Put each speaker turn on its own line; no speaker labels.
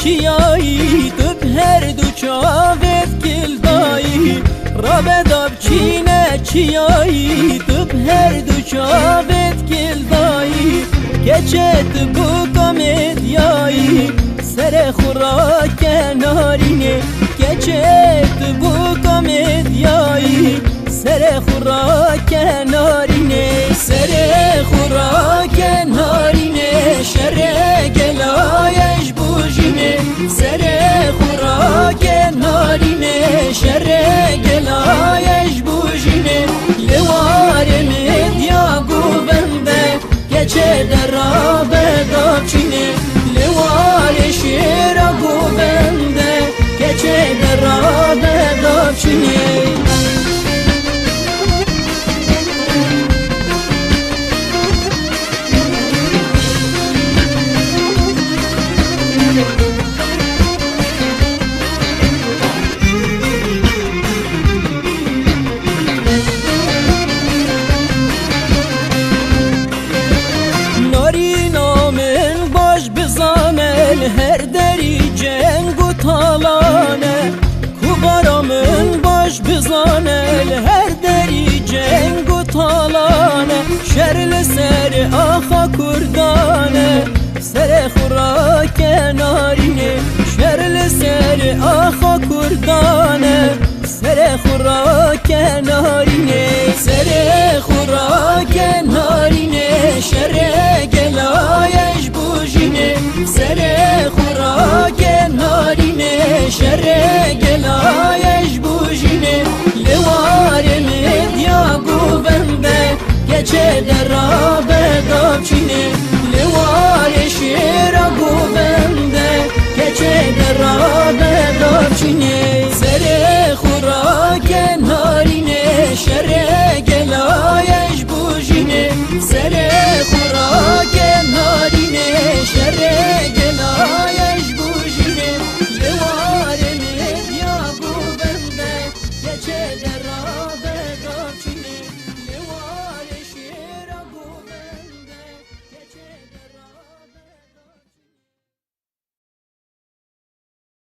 کیایی دب هر دو چاوت کل دایی را بداب چینه کیایی دب هر دو چاوت کل دایی کچت بو کمدیایی سر خوراک نارینه کچت بو کمدیایی سر خوراک نارینه سر خوراک نارینه شر گلایش بوجینه سر خوراک نارینه شر گلایش بوجینه لوار مدیا گوبنده گچه در بداب چینه لوار شیر گوبنده گچه در بداب چینه هر دری جنگ و تالانه کوبارامın baş bizane her deri ceng و تالانه شرل سر آخا کردانه سر خوراک نارینه شرل سر آخا کردانه سر خوراک نارینه سر خوراک نارینه شر گلایش بوجینه سر خوراک نارینه شر گلایش بوجینه لوار مدیا گوبنده گچه در بداب چینه